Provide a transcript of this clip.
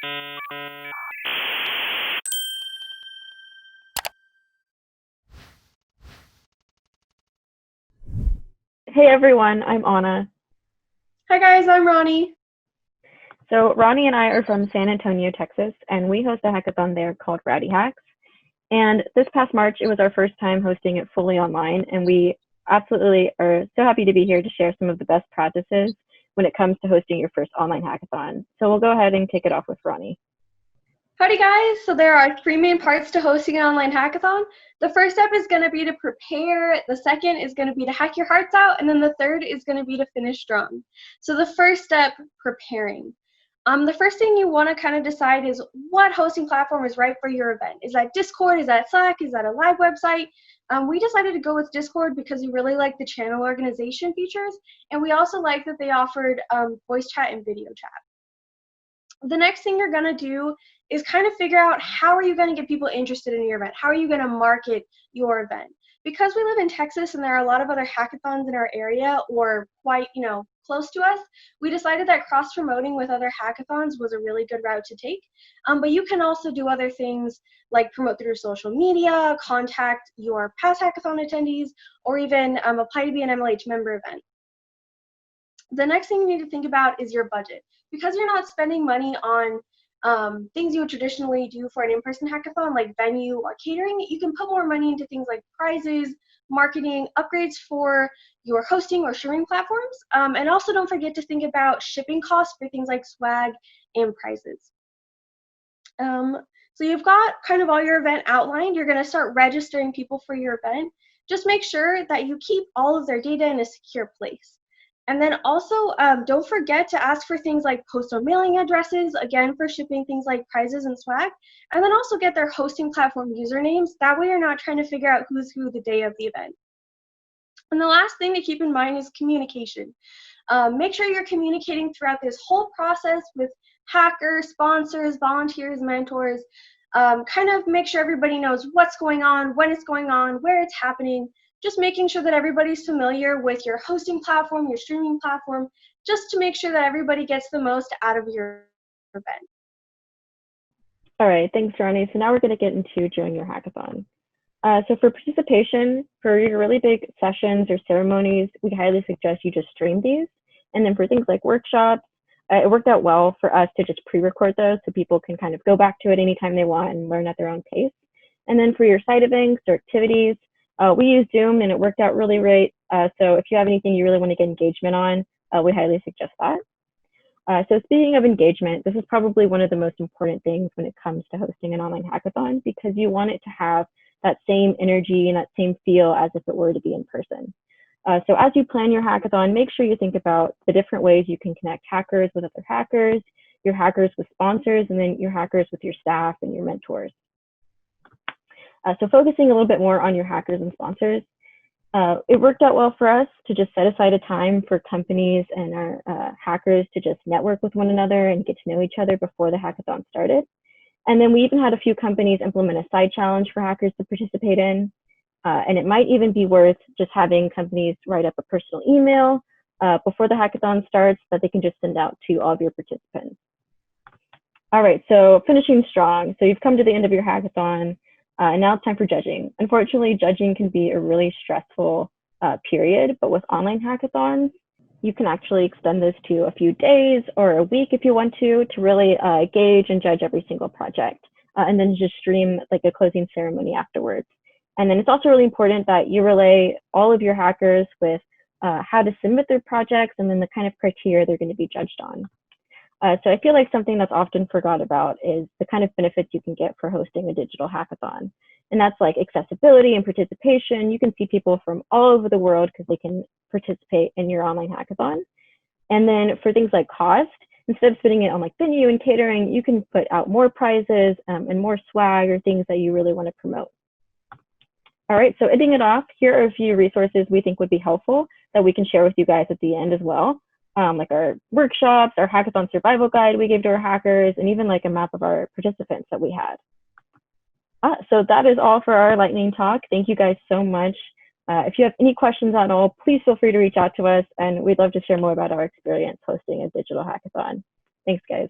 Hey everyone, I'm Anna. Hi guys, I'm Roni. So Ronnie and I are from San Antonio, Texas, and we host a hackathon there called Rowdy Hacks. And this past March, it was our first time hosting it fully online, and we absolutely are so happy to be here to share some of the best practices when it comes to hosting your first online hackathon. So we'll go ahead and kick it off with Ronnie. Howdy guys, so there are three main parts to hosting an online hackathon. The first step is going to be to prepare, the second is going to be to hack your hearts out, and then the third is going to be to finish strong. So the first step, preparing. The first thing you want to kind of decide is what hosting platform is right for your event. Is that Discord? Is that Slack? Is that a live website? We decided to go with Discord because we really like the channel organization features, and we also like that they offered voice chat and video chat. The next thing you're going to do is kind of figure out how are you going to get people interested in your event? How are you going to market your event? Because we live in Texas and there are a lot of other hackathons in our area or quite, close to us, we decided that cross-promoting with other hackathons was a really good route to take. But you can also do other things like promote through social media, contact your past hackathon attendees, or even apply to be an MLH member event. The next thing you need to think about is your budget. Because you're not spending money on things you would traditionally do for an in-person hackathon like venue or catering, you can put more money into things like prizes, marketing, upgrades for your hosting or streaming platforms, and also don't forget to think about shipping costs for things like swag and prizes. So you've got kind of all your event outlined. You're going to start registering people for your event. Just make sure that you keep all of their data in a secure place. And then also, don't forget to ask for things like postal mailing addresses, again, for shipping things like prizes and swag. And then also get their hosting platform usernames. That way you're not trying to figure out who's who the day of the event. And the last thing to keep in mind is communication. Make sure you're communicating throughout this whole process with hackers, sponsors, volunteers, mentors. Kind of make sure everybody knows what's going on, when it's going on, where it's happening. Just making sure that everybody's familiar with your hosting platform, your streaming platform, just to make sure that everybody gets the most out of your event. All right, thanks, Ronnie. So now we're going to get into during your hackathon. So for participation, for your really big sessions or ceremonies, we highly suggest you just stream these. And then for things like workshops, it worked out well for us to just pre-record those so people can kind of go back to it anytime they want and learn at their own pace. And then for your side events or activities, we use Zoom and it worked out really great. So if you have anything you really want to get engagement on, we highly suggest that. So speaking of engagement, this is probably one of the most important things when it comes to hosting an online hackathon because you want it to have that same energy and that same feel as if it were to be in person. So as you plan your hackathon, make sure you think about the different ways you can connect hackers with other hackers, your hackers with sponsors, and then your hackers with your staff and your mentors. So focusing a little bit more on your hackers and sponsors, it worked out well for us to just set aside a time for companies and our hackers to just network with one another and get to know each other before the hackathon started. And then we even had a few companies implement a side challenge for hackers to participate in. And it might even be worth just having companies write up a personal email before the hackathon starts that they can just send out to all of your participants. All right, so finishing strong. So you've come to the end of your hackathon. And now it's time for judging. Unfortunately, judging can be a really stressful period, but with online hackathons, you can actually extend this to a few days or a week if you want to really gauge and judge every single project, and then just stream like a closing ceremony afterwards. And then it's also really important that you relay all of your hackers with how to submit their projects and then the kind of criteria they're going to be judged on. So I feel like something that's often forgot about is the kind of benefits you can get for hosting a digital hackathon. And that's like accessibility and participation. You can see people from all over the world because they can participate in your online hackathon. And then for things like cost, instead of spending it on like venue and catering, you can put out more prizes and more swag or things that you really want to promote. All right, so ending it off, here are a few resources we think would be helpful that we can share with you guys at the end as well. Like our workshops, our hackathon survival guide we gave to our hackers, and even like a map of our participants that we had. So that is all for our lightning talk. Thank you guys so much. If you have any questions at all, please feel free to reach out to us, and we'd love to share more about our experience hosting a digital hackathon. Thanks, guys.